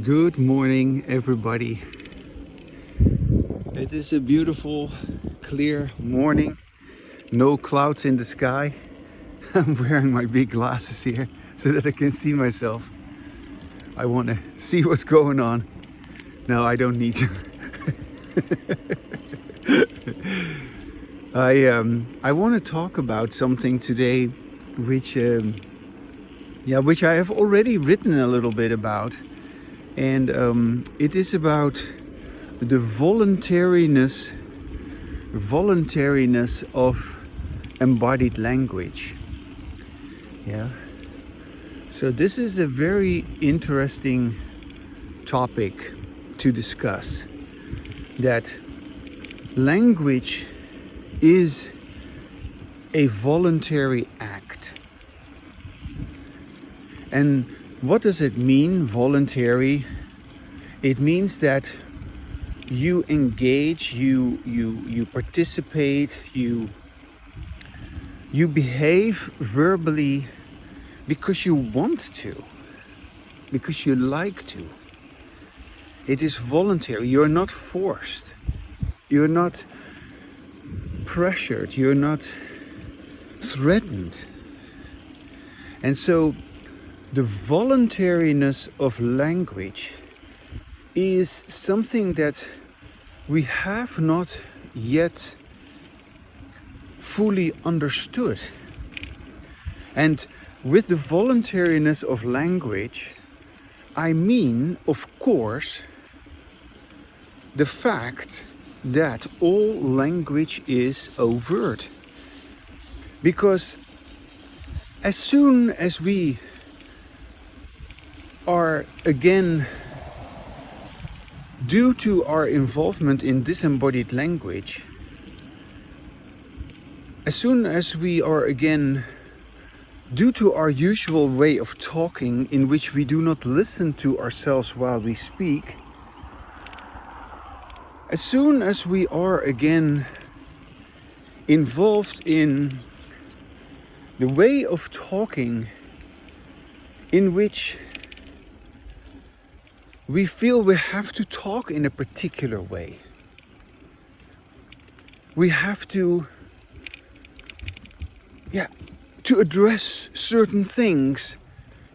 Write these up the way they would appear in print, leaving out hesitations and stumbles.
Good morning, everybody. It is a beautiful, clear morning. No clouds in the sky. I'm wearing my big glasses here so that I can see myself. I want to see what's going on. No, I don't need to. I want to talk about something today, which I have already written a little bit about, and it is about the voluntariness of embodied language. Yeah. So this is a very interesting topic to discuss. That language is a voluntary act. And what does it mean, voluntary? It means that you engage, you participate, you behave verbally because you want to, because you like to. It is voluntary. You're not forced. You're not pressured. You're not threatened. And so the voluntariness of language is something that we have not yet fully understood. And with the voluntariness of language, I mean, of course, the fact that all language is overt. Because as soon as we are, again, due to our involvement in disembodied language, as soon as we are, again, due to our usual way of talking in which we do not listen to ourselves while we speak, as soon as we are, again, involved in the way of talking in which we feel we have to talk in a particular way. We have to address certain things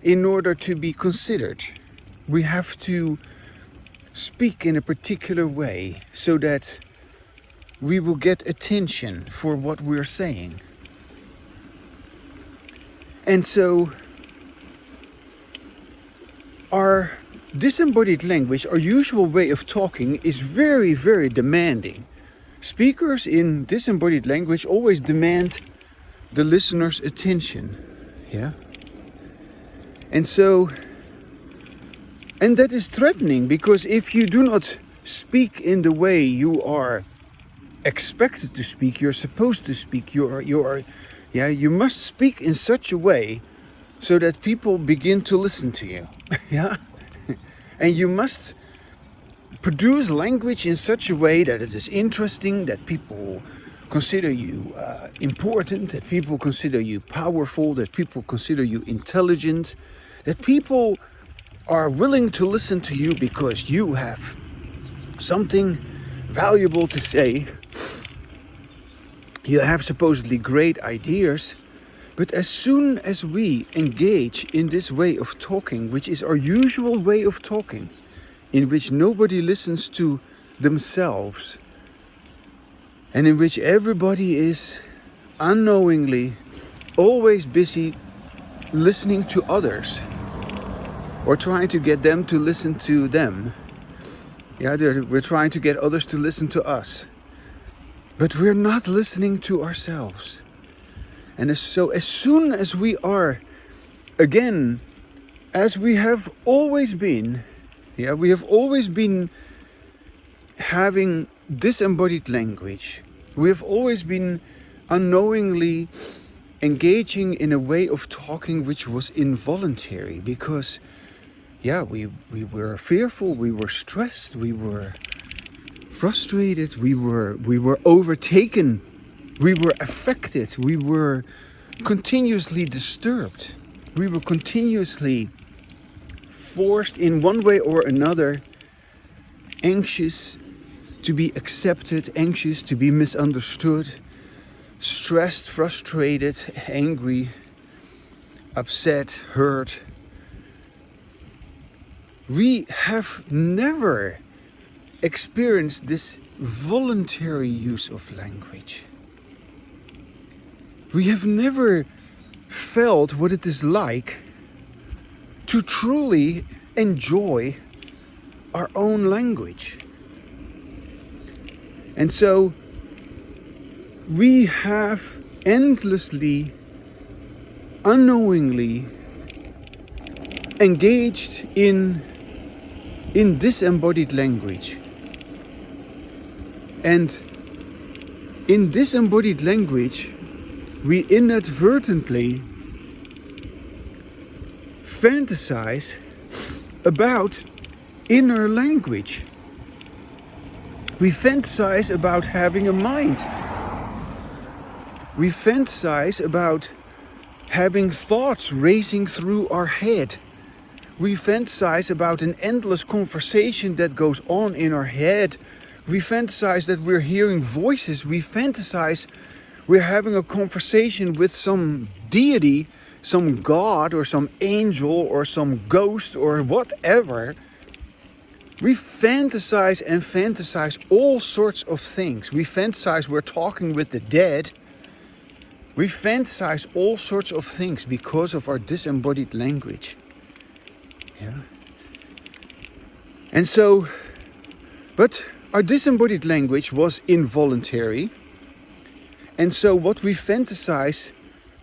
in order to be considered. We have to speak in a particular way so that we will get attention for what we're saying. And so our disembodied language, our usual way of talking, is very, very demanding. Speakers in disembodied language always demand the listener's attention. Yeah? And that is threatening, because if you do not speak in the way you are expected to speak, you're supposed to speak, you must speak in such a way so that people begin to listen to you. Yeah? And you must produce language in such a way that it is interesting, that people consider you important, that people consider you powerful, that people consider you intelligent, that people are willing to listen to you because you have something valuable to say. You have supposedly great ideas. But as soon as we engage in this way of talking, which is our usual way of talking, in which nobody listens to themselves, and in which everybody is unknowingly always busy listening to others, or trying to get them to listen to them. Yeah, we're trying to get others to listen to us. But we're not listening to ourselves. And so as soon as we are, again, as we have always been, we have always been having disembodied language. We have always been unknowingly engaging in a way of talking which was involuntary, because we were fearful, we were stressed, we were frustrated, we were overtaken, we were affected, we were continuously disturbed, we were continuously forced in one way or another, anxious to be accepted, anxious to be misunderstood, stressed, frustrated, angry, upset, hurt. We have never experienced this voluntary use of language. We have never felt what it is like to truly enjoy our own language. And so we have endlessly, unknowingly engaged in disembodied language. And in disembodied language, we inadvertently fantasize about inner language. We fantasize about having a mind. We fantasize about having thoughts racing through our head. We fantasize about an endless conversation that goes on in our head. We fantasize that we're hearing voices. We fantasize we're having a conversation with some deity, some god or some angel or some ghost or whatever. We fantasize and fantasize all sorts of things. We fantasize we're talking with the dead. We fantasize all sorts of things because of our disembodied language. Yeah. And so, but our disembodied language was involuntary. And so what we fantasize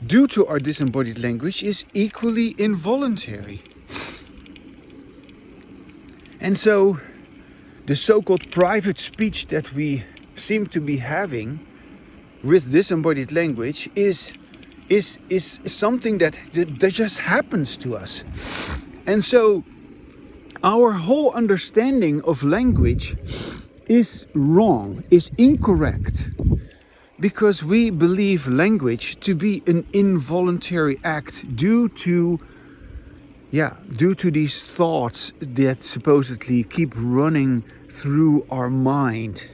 due to our disembodied language is equally involuntary. And so the so-called private speech that we seem to be having with disembodied language is something that just happens to us. And so our whole understanding of language is wrong, is incorrect, because we believe language to be an involuntary act due to these thoughts that supposedly keep running through our mind.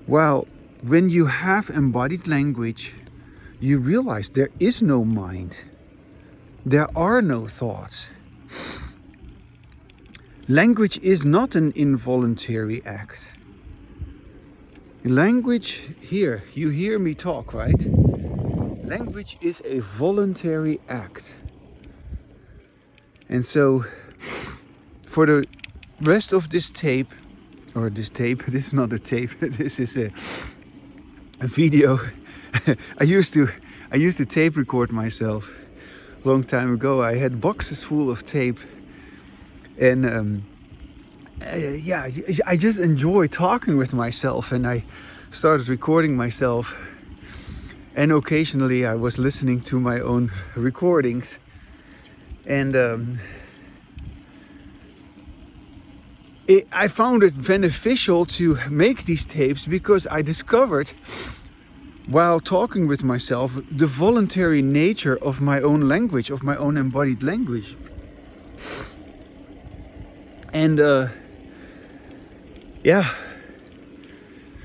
Well, when you have embodied language, you realize there is no mind. There are no thoughts. Language is not an involuntary act. Language, here, you hear me talk, right? Language is a voluntary act. And so, for the rest of this tape, this is not a tape, this is a video. I used to tape record myself a long time ago. I had boxes full of tape. And I just enjoy talking with myself, and I started recording myself, and occasionally I was listening to my own recordings, and I found it beneficial to make these tapes because I discovered while talking with myself the voluntary nature of my own language, of my own embodied language. And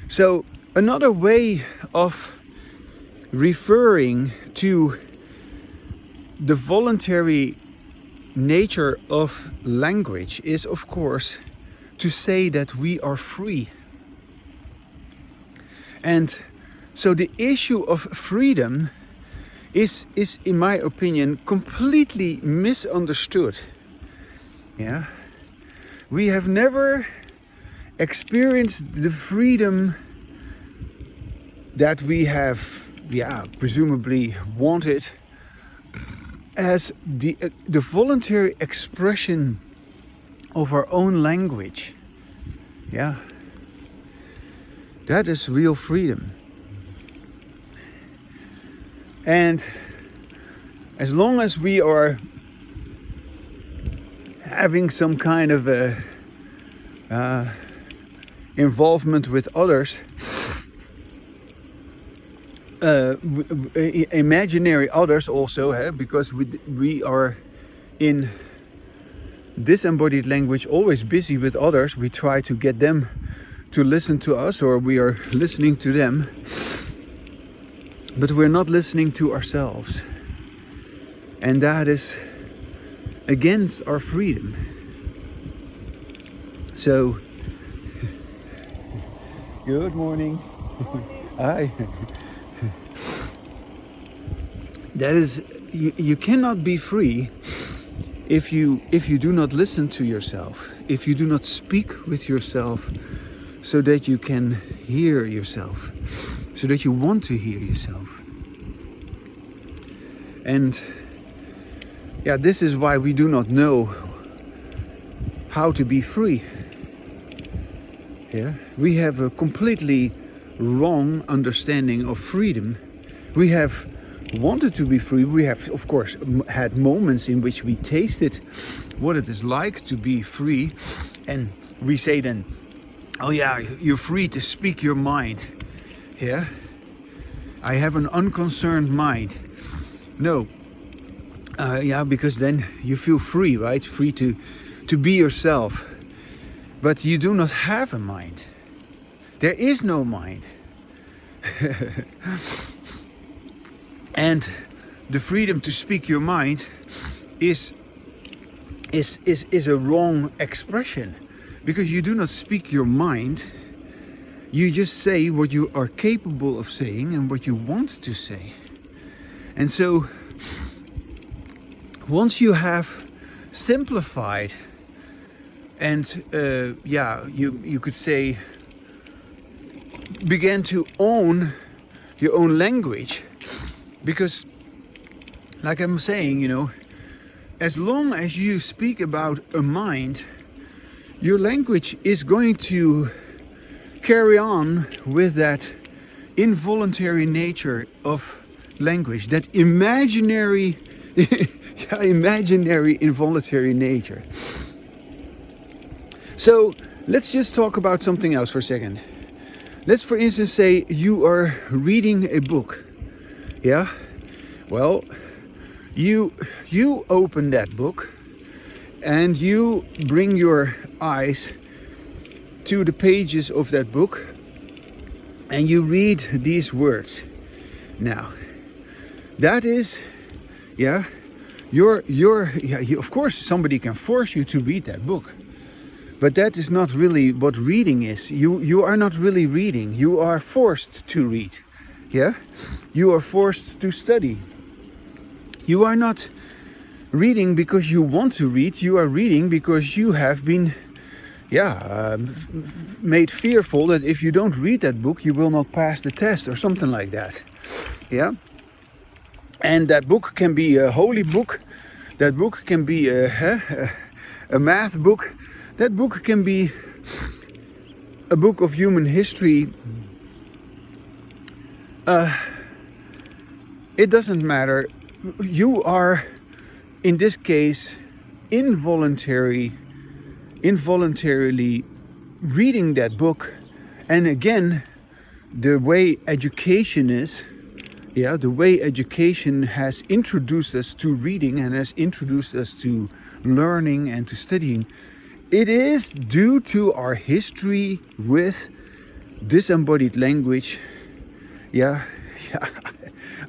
so another way of referring to the voluntary nature of language is, of course, to say that we are free. And so the issue of freedom is in my opinion completely misunderstood. Yeah. We have never experienced the freedom that we have, presumably wanted as the voluntary expression of our own language. Yeah. That is real freedom. And as long as we are having some kind of a involvement with others, imaginary others also, because we are in disembodied language, always busy with others. We try to get them to listen to us, or we are listening to them, but we're not listening to ourselves. And that is against our freedom. So, good morning. Hi. That is, you cannot be free if you do not listen to yourself, if you do not speak with yourself so that you can hear yourself, so that you want to hear yourself. And yeah, this is why we do not know how to be free. Yeah? We have a completely wrong understanding of freedom. We have wanted to be free. We have, of course, had moments in which we tasted what it is like to be free. And we say then, oh yeah, you're free to speak your mind. Yeah? I have an unconcerned mind. No. Yeah, because then you feel free, right? Free to be yourself. But you do not have a mind. There is no mind. And the freedom to speak your mind is a wrong expression. Because you do not speak your mind. You just say what you are capable of saying and what you want to say. And so, once you have simplified and you could say began to own your own language, because like I'm saying, as long as you speak about a mind, your language is going to carry on with that involuntary nature of language, that imaginary involuntary nature. So let's just talk about something else for a second. Let's, for instance, say you are reading a book. Yeah? Well, you open that book and you bring your eyes to the pages of that book and you read these words. Now, that is, of course somebody can force you to read that book. But that is not really what reading is. You are not really reading. You are forced to read. Yeah? You are forced to study. You are not reading because you want to read. You are reading because you have been made fearful that if you don't read that book, you will not pass the test or something like that. Yeah? And that book can be a holy book. That book can be a math book. That book can be a book of human history. It doesn't matter. You are, in this case, involuntarily reading that book. And again, the way education is, the way education has introduced us to reading and has introduced us to learning and to studying, it is due to our history with disembodied language.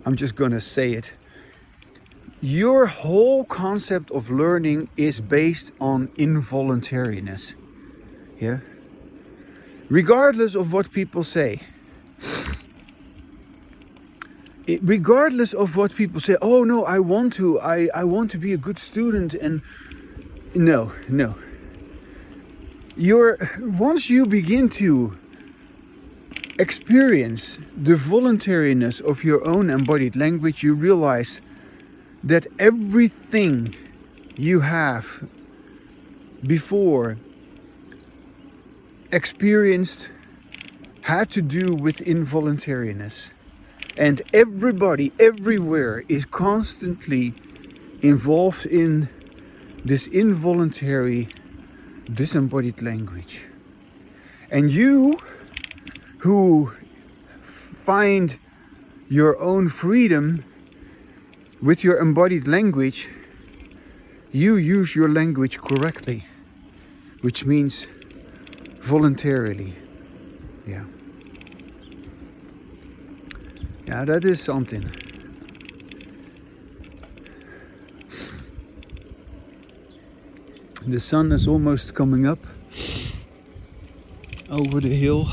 I'm just gonna say it. Your whole concept of learning is based on involuntariness. Yeah? Regardless of what people say. Regardless of what people say, oh no, I want to be a good student, and no. Once you begin to experience the voluntariness of your own embodied language, you realize that everything you have before experienced had to do with involuntariness. And everybody, everywhere, is constantly involved in this involuntary, disembodied language. And you, who find your own freedom with your embodied language, you use your language correctly, which means voluntarily. Yeah. Yeah, that is something. The sun is almost coming up over the hill.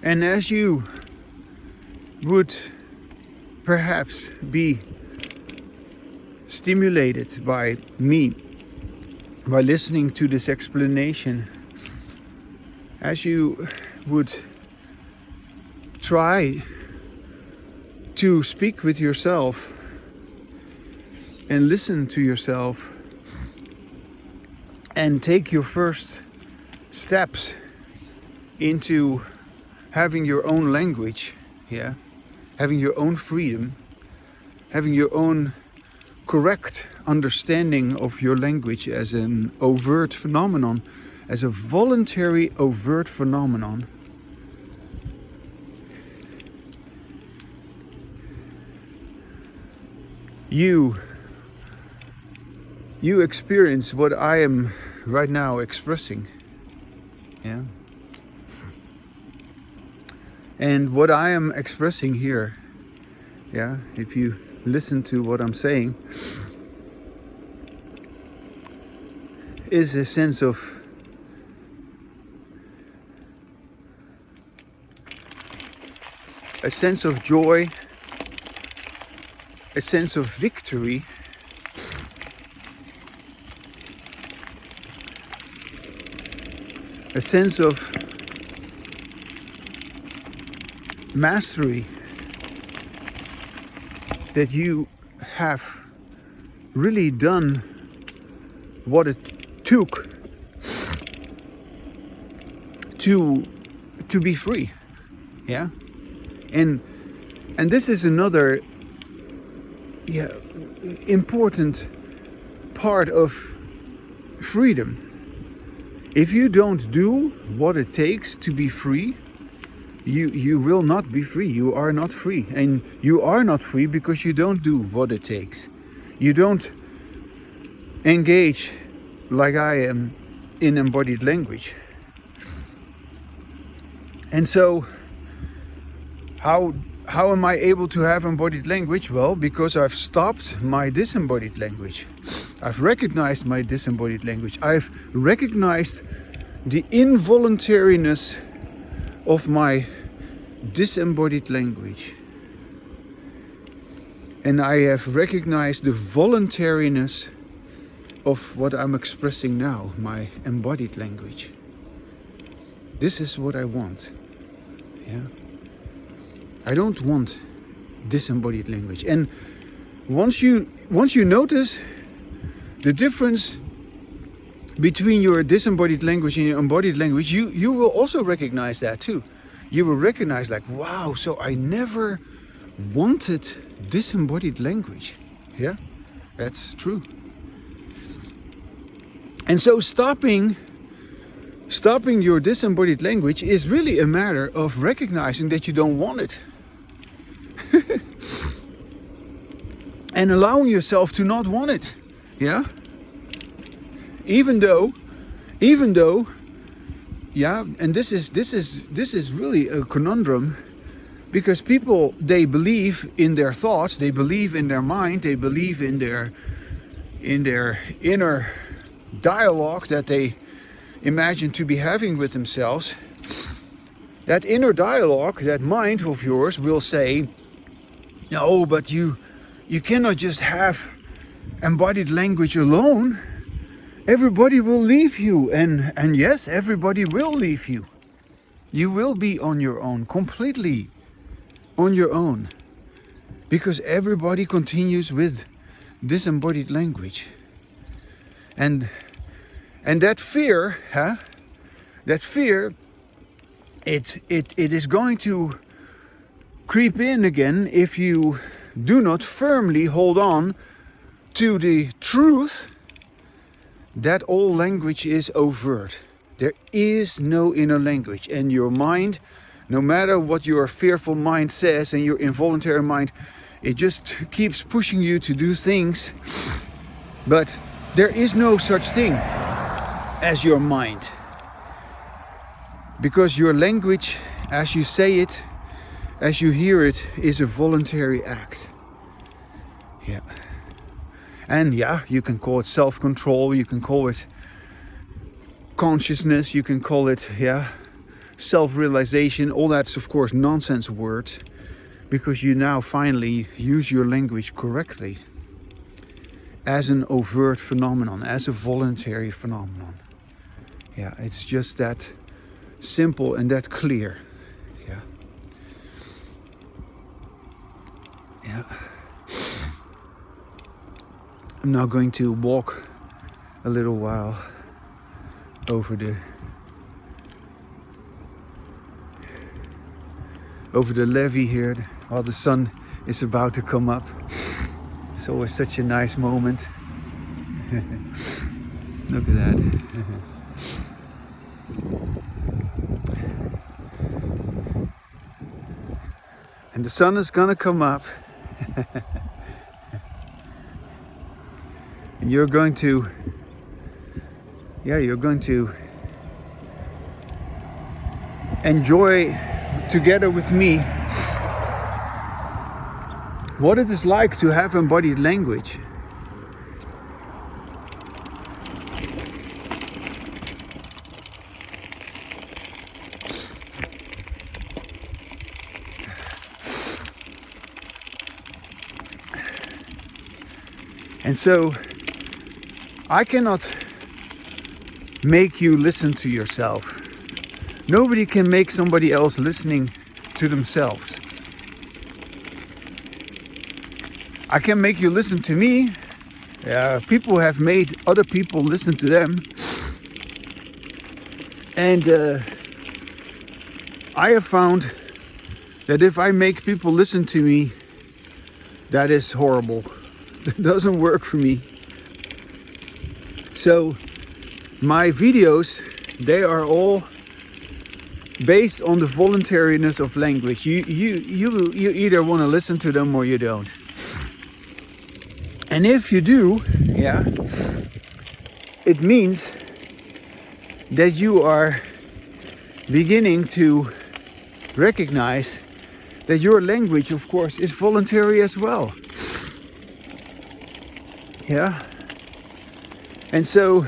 And as you would perhaps be stimulated by me, by listening to this explanation, as you would try to speak with yourself and listen to yourself and take your first steps into having your own language, yeah, having your own freedom, having your own correct understanding of your language as an overt phenomenon, as a voluntary overt phenomenon. You experience what I am right now expressing, yeah. And what I am expressing here, yeah, if you listen to what I'm saying, is a sense of joy, a sense of victory, a sense of mastery, that you have really done what it took to be free, yeah. And this is another important part of freedom. If you don't do what it takes to be free, you will not be free. You are not free. And you are not free because you don't do what it takes. You don't engage like I am in embodied language. And so how am I able to have embodied language? Well, because I've stopped my disembodied language. I've recognized my disembodied language. I've recognized the involuntariness of my disembodied language. And I have recognized the voluntariness of what I'm expressing now, my embodied language. This is what I want. Yeah. I don't want disembodied language. And once you notice the difference between your disembodied language and your embodied language, you will also recognize that too. You will recognize, like, wow, so I never wanted disembodied language. Yeah, that's true. And so stopping your disembodied language is really a matter of recognizing that you don't want it. And allowing yourself to not want it. Yeah? Even though, yeah, and this is really a conundrum, because people, they believe in their thoughts, they believe in their mind, they believe in their inner dialogue that they imagine to be having with themselves. That inner dialogue, that mind of yours, will say, no, but you cannot just have embodied language alone. Everybody will leave you, and yes, everybody will leave you. You will be on your own, completely on your own, because everybody continues with disembodied language. And And that fear, it is going to creep in again if you do not firmly hold on to the truth that all language is overt. There is no inner language, and your mind, no matter what your fearful mind says and your involuntary mind, it just keeps pushing you to do things. But there is no such thing as your mind, because your language, as you say it, as you hear it, is a voluntary act. Yeah. And yeah, you can call it self-control, you can call it consciousness, you can call it, self-realization. All that's of course nonsense words, because you now finally use your language correctly as an overt phenomenon, as a voluntary phenomenon. Yeah, it's just that simple and that clear. Yeah. I'm now going to walk a little while over the levee here while the sun is about to come up. It's always such a nice moment. Look at that. And the sun is gonna come up. And you're going to enjoy together with me what it is like to have embodied language. And so I cannot make you listen to yourself. Nobody can make somebody else listening to themselves. I can make you listen to me. People have made other people listen to them. And I have found that if I make people listen to me, that is horrible. That doesn't work for me. So my videos, they are all based on the voluntariness of language. You either want to listen to them or you don't. And if you do, it means that you are beginning to recognize that your language, of course, is voluntary as well. Yeah. And so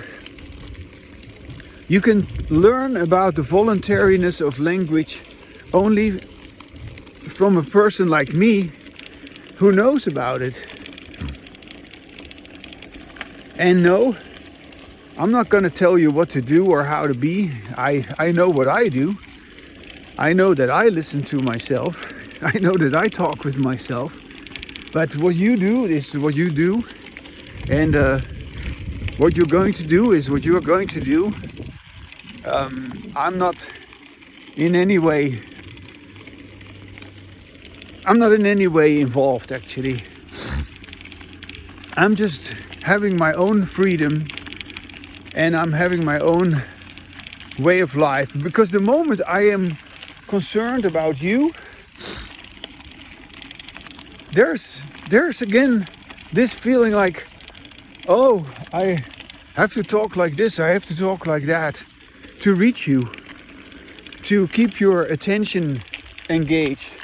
you can learn about the voluntariness of language only from a person like me who knows about it. And no, I'm not going to tell you what to do or how to be. I know what I do. I know that I listen to myself. I know that I talk with myself. But what you do is what you do. And what you're going to do is what you're going to do. I'm not in any way involved, actually. I'm just having my own freedom, and I'm having my own way of life. Because the moment I am concerned about you, there's again this feeling like, oh, I have to talk like this, I have to talk like that to reach you, to keep your attention engaged,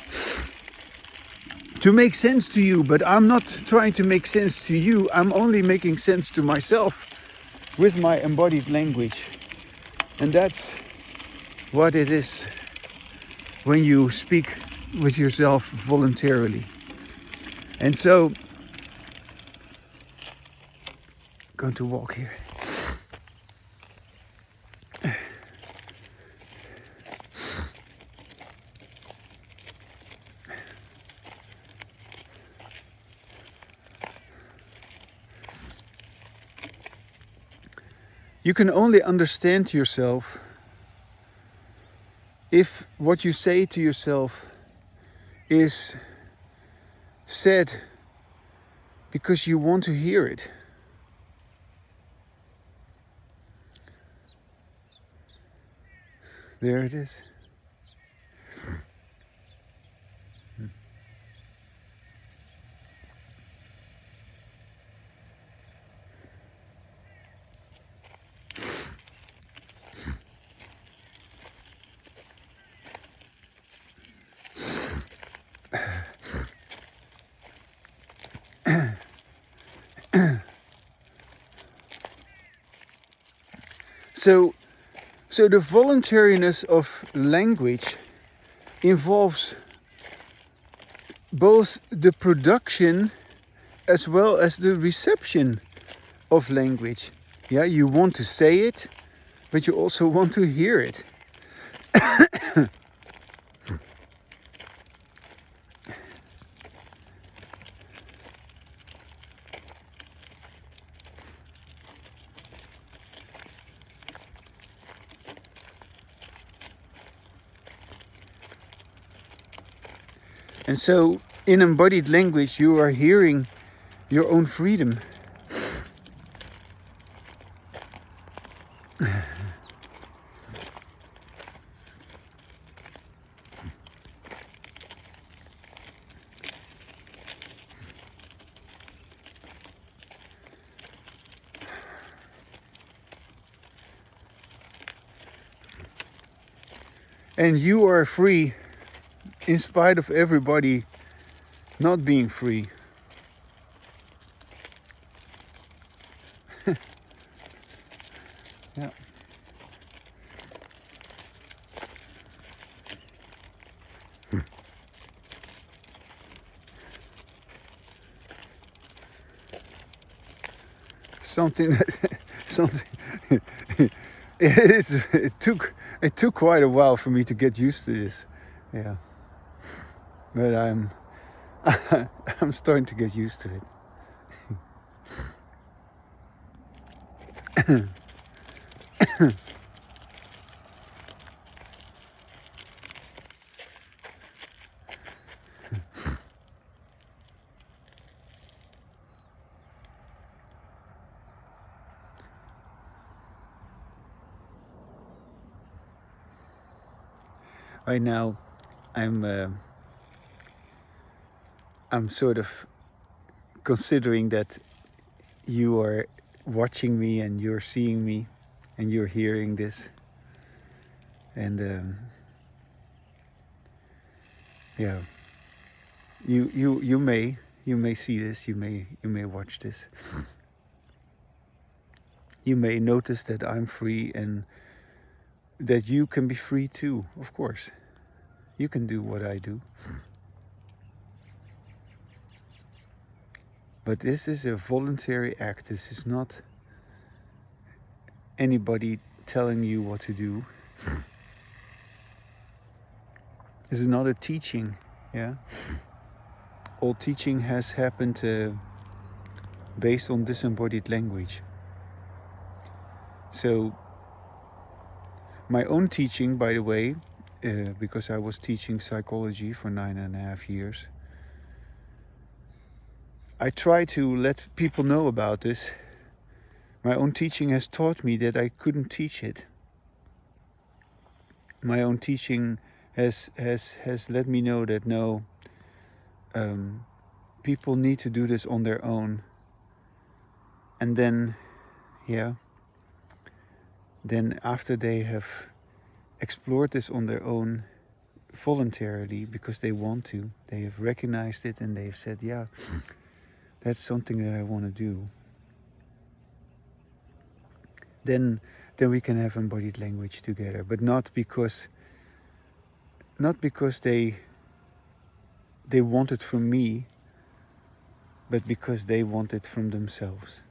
to make sense to you. But I'm not trying to make sense to you, I'm only making sense to myself with my embodied language. And that's what it is when you speak with yourself voluntarily. And so, I'm going to walk here. You can only understand yourself if what you say to yourself is said because you want to hear it. There it is. So the voluntariness of language involves both the production as well as the reception of language. Yeah, you want to say it, but you also want to hear it. And so in embodied language you are hearing your own freedom. And you are free in spite of everybody not being free. Yeah. Something it took quite a while for me to get used to this. Yeah. But I'm starting to get used to it. Right now I'm sort of considering that you are watching me and you're seeing me and you're hearing this, and yeah, you may see this, you may watch this, you may notice that I'm free and that you can be free too. Of course, you can do what I do. But this is a voluntary act. This is not anybody telling you what to do. This is not a teaching. Yeah. All teaching has happened based on disembodied language. So my own teaching, by the way, because I was teaching psychology for 9.5 years, I try to let people know about this. My own teaching has taught me that I couldn't teach it. My own teaching has let me know that no, people need to do this on their own. And then, yeah, then after they have explored this on their own voluntarily because they want to, they have recognized it and they've said, yeah, that's something that I want to do. Then we can have embodied language together, but not because they want it from me, but because they want it from themselves.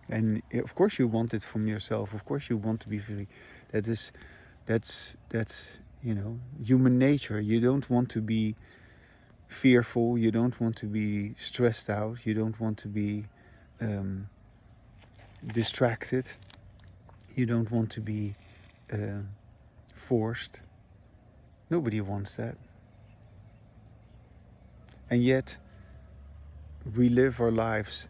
And of course you want it from yourself. Of course you want to be free. That's human nature. You don't want to be fearful. You don't want to be stressed out. You don't want to be distracted. You don't want to be forced. Nobody wants that. And yet, we live our lives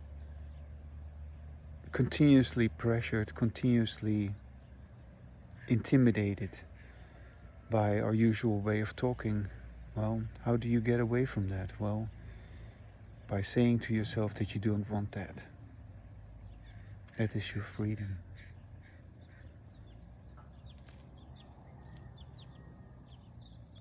continuously pressured, continuously intimidated by our usual way of talking. Well, how do you get away from that? Well, by saying to yourself that you don't want that. That is your freedom.